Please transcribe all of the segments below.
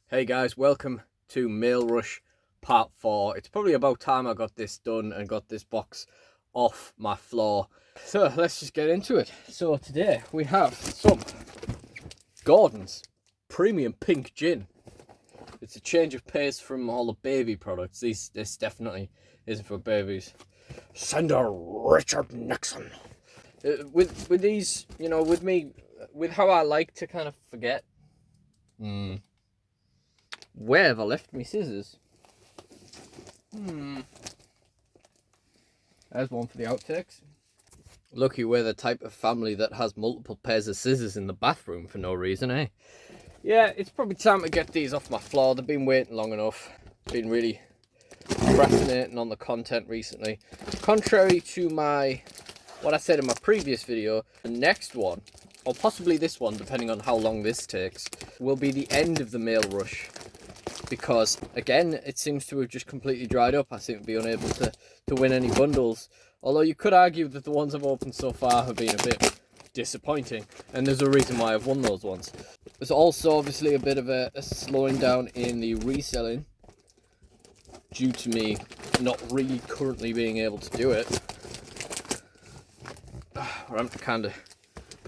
Hey guys, welcome to Mail Rush Part 4. It's probably about time I got this done and got this box off my floor. So let's just get into it. So today we have some Gordon's Premium Pink Gin. It's a change of pace from all the baby products. This definitely isn't for babies. Sender Richard Nixon. With these, with me, with how I like to kind of forget. Where have I left my scissors? There's one for the outtakes. Lucky we're the type of family that has multiple pairs of scissors in the bathroom for no reason, eh? Yeah, it's probably time to get these off my floor. They've been waiting long enough. Been really procrastinating on the content recently. Contrary to what I said in my previous video, the next one, or possibly this one, depending on how long this takes, will be the end of the mail rush. Because, again, it seems to have just completely dried up. I seem to be unable to win any bundles. Although you could argue that the ones I've opened so far have been a bit disappointing. And there's a reason why I've won those ones. There's also obviously a bit of a slowing down in the reselling, due to me not really currently being able to do it. I'm having to kind of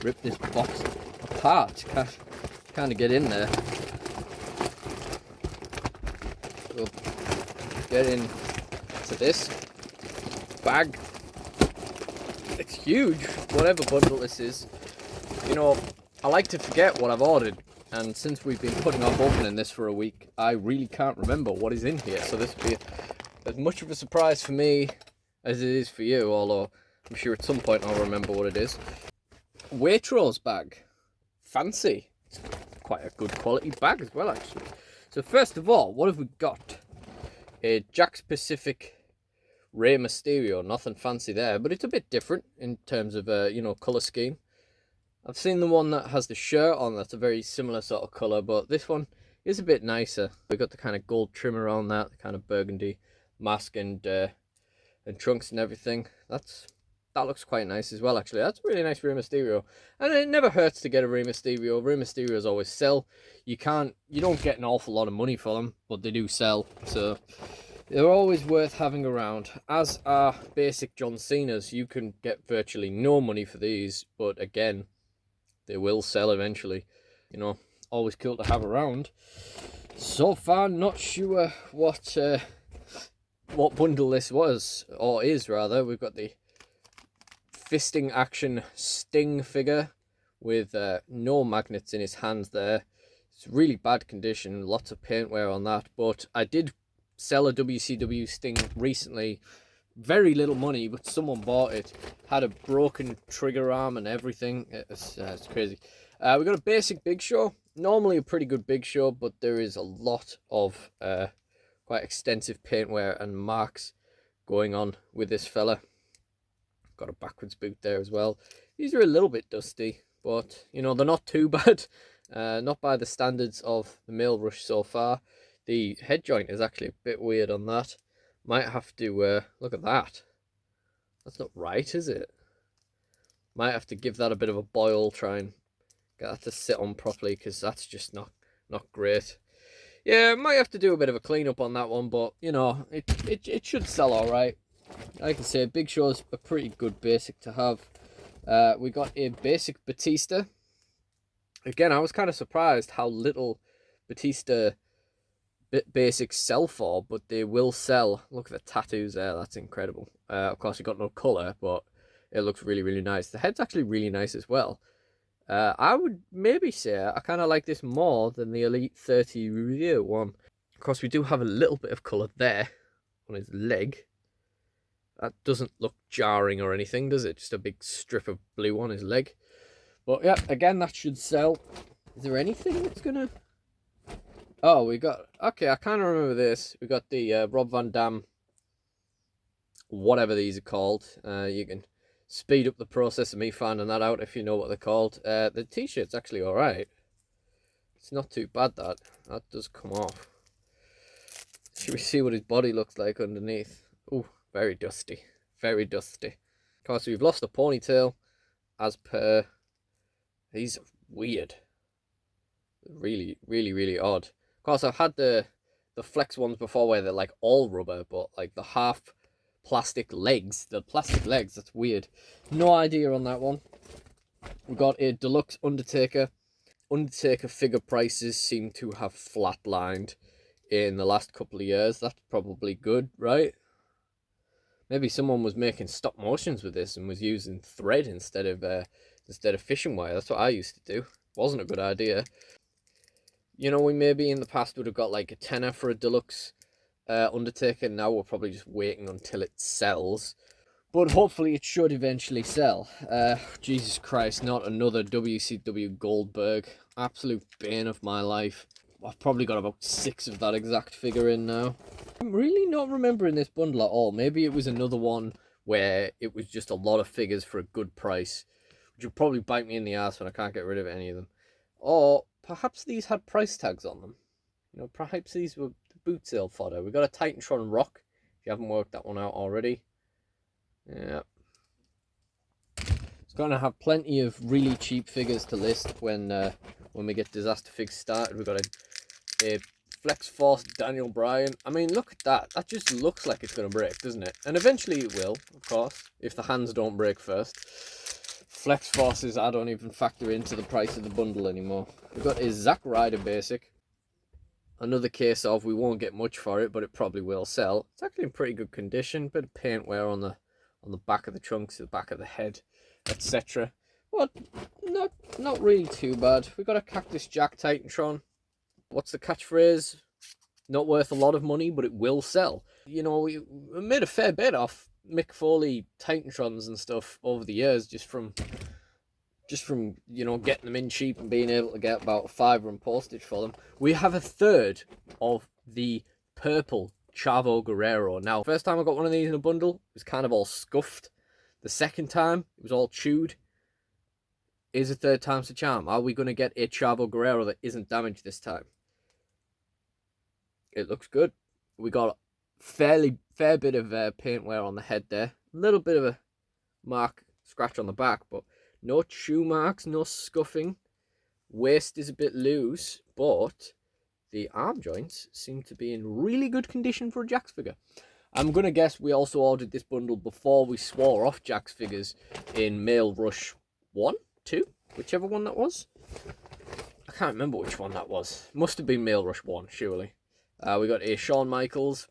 rip this box apart. Kind of get in there. We'll get into this bag. It's huge, whatever bundle this is. I like to forget what I've ordered, and since we've been putting off opening this for a week, I really can't remember what is in here. So this will be as much of a surprise for me as it is for you, although I'm sure at some point I'll remember what it is. Waitrose bag. Fancy. It's quite a good quality bag as well, actually. So first of all, what have we got? A Jakks Pacific Rey Mysterio. Nothing fancy there, but it's a bit different in terms of colour scheme. I've seen the one that has the shirt on. That's a very similar sort of colour, but this one is a bit nicer. We've got the kind of gold trim around that, the kind of burgundy mask and trunks and everything. That looks quite nice as well, actually. That's a really nice Rey Mysterio. And it never hurts to get a Rey Mysterio. Rey Mysterios always sell. You don't get an awful lot of money for them, but they do sell. So they're always worth having around. As are basic John Cena's. You can get virtually no money for these, but again, they will sell eventually. Always cool to have around. So far, not sure what bundle this was, or is rather. We've got the fisting action Sting figure with no magnets in his hands there. It's really bad condition, lots of paint wear on that, but I did sell a WCW Sting recently. Very little money, but someone bought it. Had a broken trigger arm and everything. It's crazy. We got a basic Big Show. Normally a pretty good Big Show, but there is a lot of quite extensive paint wear and marks going on with this fella. Got a backwards boot there as well. These are a little bit dusty, but they're not too bad. Not by the standards of the mail rush so far. The head joint is actually a bit weird on that. Might have to look at that. That's not right, is it? Might have to give that a bit of a boil, try and get that to sit on properly, because that's just not great. Yeah, might have to do a bit of a clean up on that one, but it should sell all right. Like I say, Big Show's a pretty good basic to have. We got a basic Batista. Again, I was kind of surprised how little Batista basics sell for, but they will sell. Look at the tattoos there, that's incredible. Of course, you got no colour, but it looks really, really nice. The head's actually really nice as well. I would maybe say I kind of like this more than the Elite 30 Rear one. Of course, we do have a little bit of colour there on his leg. That doesn't look jarring or anything, does it? Just a big strip of blue on his leg. But yeah, again, that should sell. Is there anything that's gonna... Oh, we got... Okay, I kind of remember this. We got the Rob Van Dam, whatever these are called. You can speed up the process of me finding that out if you know what they're called. The t-shirt's actually alright. It's not too bad, that. That does come off. Should we see what his body looks like underneath? Ooh. Very dusty. Very dusty. Of course, we've lost a ponytail, as per. He's weird. Really, really, really odd. Of course, I've had the flex ones before where they're like all rubber, but like the half plastic legs, that's weird. No idea on that one. We got a deluxe Undertaker. Undertaker figure prices seem to have flatlined in the last couple of years. That's probably good, right? Maybe someone was making stop motions with this and was using thread instead of fishing wire. That's what I used to do. Wasn't a good idea. You know, we maybe in the past would have got like a tenner for a deluxe Undertaker. Now we're probably just waiting until it sells. But hopefully it should eventually sell. Jesus Christ, not another WCW Goldberg. Absolute bane of my life. I've probably got about 6 of that exact figure in now. I'm really not remembering this bundle at all. Maybe it was another one where it was just a lot of figures for a good price, which would probably bite me in the ass when I can't get rid of any of them. Or perhaps these had price tags on them. You know, perhaps these were the boot sale fodder. We got a Titantron Rock, if you haven't worked that one out already. Yeah. It's going to have plenty of really cheap figures to list when we get Disaster Figs started. We've got a Flex Force Daniel Bryan. I mean, look at that. That just looks like it's going to break, doesn't it? And eventually it will, of course, if the hands don't break first. Flex Forces, I don't even factor into the price of the bundle anymore. We've got a Zack Ryder basic. Another case of we won't get much for it, but it probably will sell. It's actually in pretty good condition. Bit of paint wear on the back of the trunks, the back of the head, etc. But not really too bad. We got a Cactus Jack Titantron. What's the catchphrase? Not worth a lot of money, but it will sell. You know, we made a fair bit off Mick Foley Titantrons and stuff over the years, just from you know, getting them in cheap and being able to get about $5 on postage for them. We have a third of the purple Chavo Guerrero. Now, first time I got one of these in a bundle, it was kind of all scuffed. The second time, it was all chewed. Is a third time's the charm? Are we going to get a Chavo Guerrero that isn't damaged this time? It looks good. We got a fair bit of paint wear on the head there. A little bit of a scratch on the back, but no chew marks, no scuffing. Waist is a bit loose, but the arm joints seem to be in really good condition for a Jakks figure. I'm going to guess we also ordered this bundle before we swore off Jakks figures in Mail Rush 1, 2, whichever one that was. I can't remember which one that was. Must have been Mail Rush 1, surely. We got a Shawn Michaels.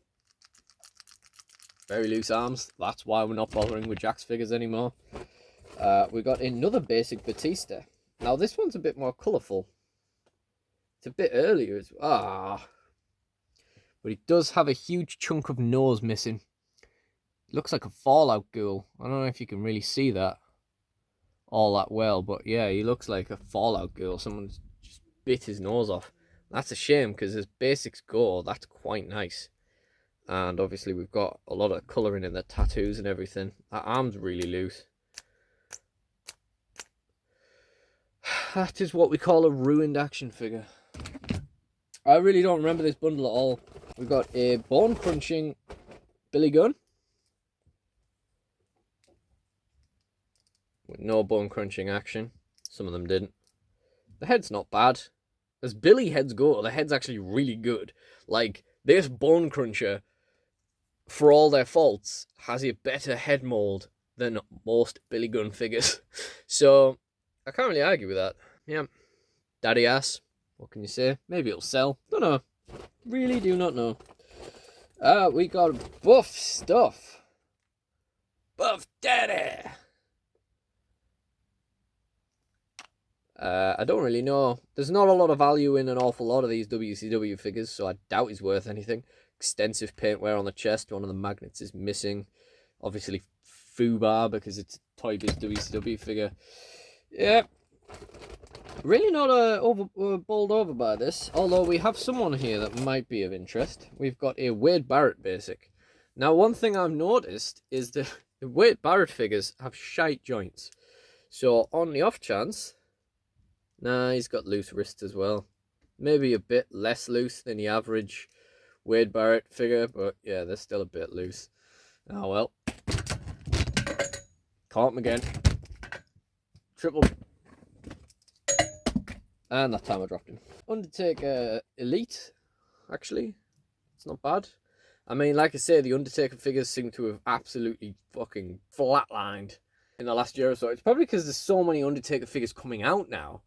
Very loose arms. That's why we're not bothering with Jakks figures anymore. We got another basic Batista. Now this one's a bit more colourful. It's a bit earlier. But it does have a huge chunk of nose missing. It looks like a Fallout ghoul. I don't know if you can really see that all that well, but yeah, he looks like a Fallout ghoul. Someone's just bit his nose off. That's a shame, because as basics go, that's quite nice. And obviously we've got a lot of colouring in the tattoos and everything. That arm's really loose. That is what we call a ruined action figure. I really don't remember this bundle at all. We've got a bone crunching Billy Gunn. With no bone crunching action. Some of them didn't. The head's not bad. As Billy heads go, the head's actually really good. Like, this bone cruncher, for all their faults, has a better head mold than most Billy Gunn figures. So, I can't really argue with that. Yeah. Daddy ass. What can you say? Maybe it'll sell. Don't know. Really do not know. We got buff stuff. Buff Daddy. I don't really know. There's not a lot of value in an awful lot of these WCW figures, so I doubt it's worth anything. Extensive paint wear on the chest. One of the magnets is missing. Obviously, Fubar, because it's a Toy Biz WCW figure. Yeah. Really not bowled over by this, although we have someone here that might be of interest. We've got a Wade Barrett basic. Now, one thing I've noticed is that the Wade Barrett figures have shite joints. So, on the off chance... Nah, he's got loose wrists as well. Maybe a bit less loose than the average Wade Barrett figure, but yeah, they're still a bit loose. Oh well. Caught him again. Triple. And that time I dropped him. Undertaker Elite. actually. It's not bad. I mean, like I say, the Undertaker figures seem to have absolutely fucking flatlined in the last year or so. It's probably because there's so many Undertaker figures coming out now.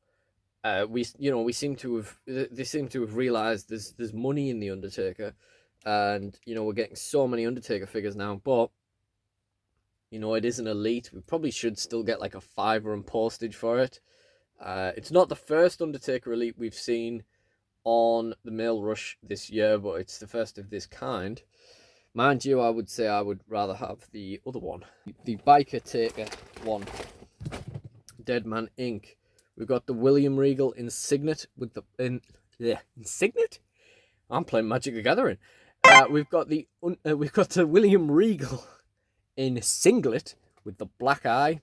We seem to have they seem to have realized there's money in the Undertaker, and we're getting so many Undertaker figures now. But it is an elite. We probably should still get like a $5 and postage for it. It's not the first Undertaker elite we've seen on the Mail Rush this year, but it's the first of this kind. Mind you, I would say I would rather have the other one, the Biker Taker one, Dead Man Inc. We've got the William Regal Insignet with the Insignet. I'm playing Magic the Gathering. We've got the William Regal in Singlet with the black eye.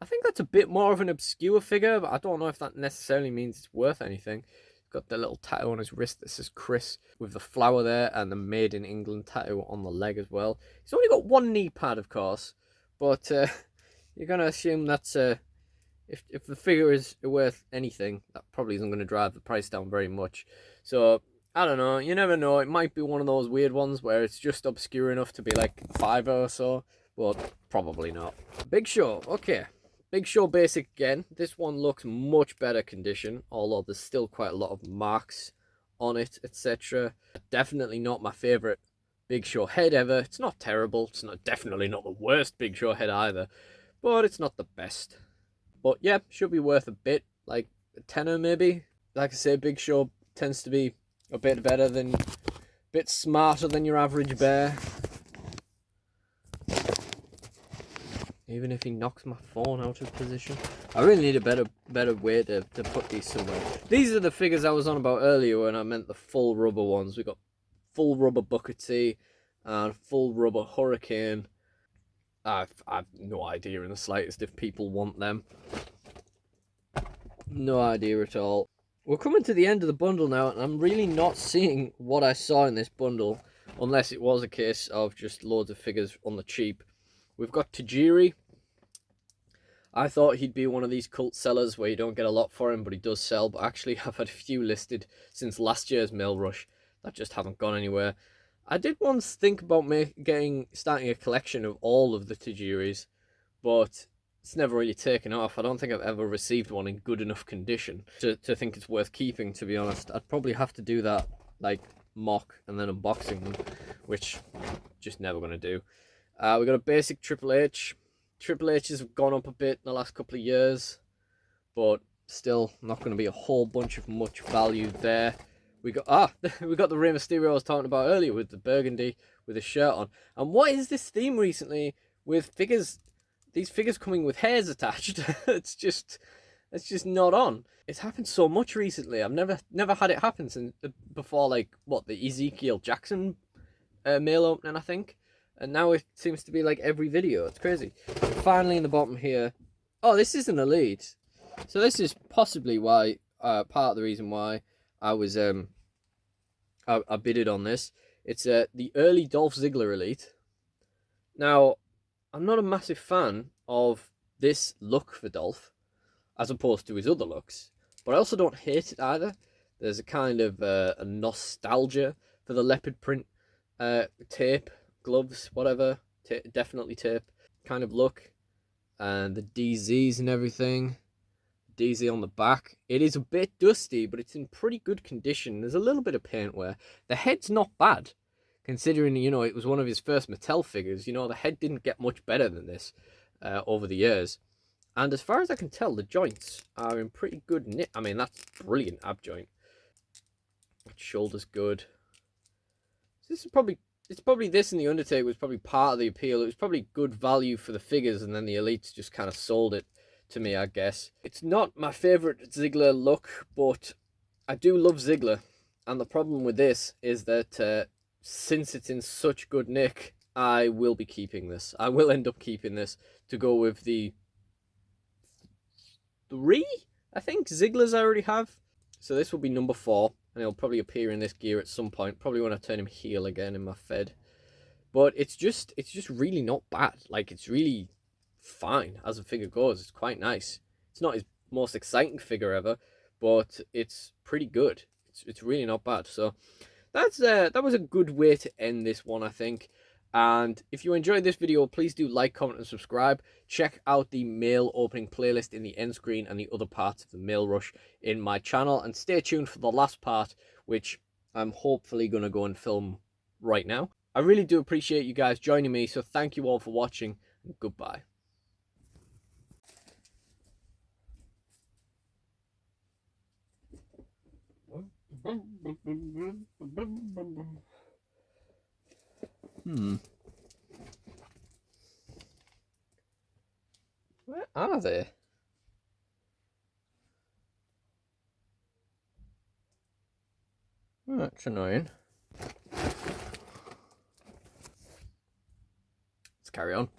I think that's a bit more of an obscure figure, but I don't know if that necessarily means it's worth anything. Got the little tattoo on his wrist that says Chris with the flower there, and the Made in England tattoo on the leg as well. He's only got one knee pad, of course, but you're gonna assume that's if the figure is worth anything, that probably isn't going to drive the price down very much. So I don't know. You never know. It might be one of those weird ones where it's just obscure enough to be like $5 or so, but probably not. Big Show. Okay. Big Show Basic again. This one looks much better condition, although there's still quite a lot of marks on it, etc. Definitely not my favourite Big Show head ever. It's not terrible. It's definitely not the worst Big Show head either, but it's not the best. But yeah, should be worth a bit, like a tenner maybe. Like I say, Big Show tends to be a bit better a bit smarter than your average bear. Even if he knocks my phone out of position. I really need a better way to put these somewhere. These are the figures I was on about earlier when I meant the full rubber ones. We got full rubber Booker T and full rubber Hurricane. I've no idea in the slightest if people want them. No idea at all. We're coming to the end of the bundle now, and I'm really not seeing what I saw in this bundle, unless it was a case of just loads of figures on the cheap. We've got Tajiri. I thought he'd be one of these cult sellers where you don't get a lot for him, but he does sell. But actually, I've had a few listed since last year's Mail Rush that just haven't gone anywhere. I did once think about starting a collection of all of the Tajiris, but it's never really taken off. I don't think I've ever received one in good enough condition to think it's worth keeping, to be honest. I'd probably have to do that, like, mock and then unboxing them, which just never going to do. We got a basic Triple H. Triple H has gone up a bit in the last couple of years, but still not going to be a whole bunch of much value there. We got the Rey Mysterio I was talking about earlier with the burgundy with a shirt on. And what is this theme recently with figures? These figures coming with hairs attached. it's just not on. It's happened so much recently. I've never had it happen since before, like what, the Ezekiel Jackson mail opening, I think. And now it seems to be like every video. It's crazy. And finally, in the bottom here, oh, this is an elite. So this is possibly why part of the reason why I was I bidded on this. It's the early Dolph Ziggler elite. Now, I'm not a massive fan of this look for Dolph, as opposed to his other looks, but I also don't hate it either. There's a kind of a nostalgia for the leopard print tape, gloves, whatever, definitely tape kind of look, and the DZs and everything. DZ on the back. It is a bit dusty, but it's in pretty good condition. There's a little bit of paint wear. The head's not bad, considering, it was one of his first Mattel figures. The head didn't get much better than this over the years. And as far as I can tell, the joints are in pretty good nick. I mean, that's brilliant ab joint. Shoulder's good. This is probably... It's probably this and the Undertaker was probably part of the appeal. It was probably good value for the figures, and then the Elites just kind of sold it to me, I guess. It's not my favourite Ziggler look, but I do love Ziggler. And the problem with this is that since it's in such good nick, I will be keeping this. I will end up keeping this to go with the 3, I think, Zigglers I already have. So this will be number 4. And he'll probably appear in this gear at some point. Probably when I turn him heel again in my Fed. But it's just really not bad. Like, it's really fine as a figure goes. It's quite nice. It's not his most exciting figure ever, but it's pretty good. It's really not bad. So that was a good way to end this one, I think. And if you enjoyed this video, please do like, comment, and subscribe. Check out the mail opening playlist in the end screen and the other parts of the mail rush in my channel. And stay tuned for the last part, which I'm hopefully going to go and film right now. I really do appreciate you guys joining me, so thank you all for watching, and goodbye. Where are they? Oh, that's annoying. Let's carry on.